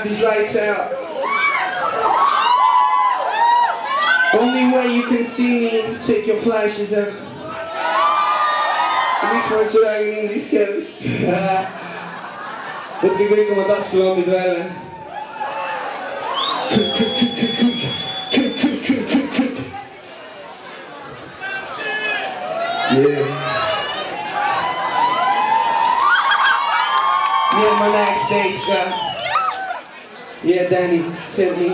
these lights out. Only way you can see me, take your flashes out. Hindi mo sila ang English girls. Ba't gagawin ko mataas ko lang bigla? Yeah. Yeah, my next date, yeah, Danny, hit me.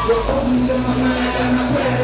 You're always in my mind, I'm sad.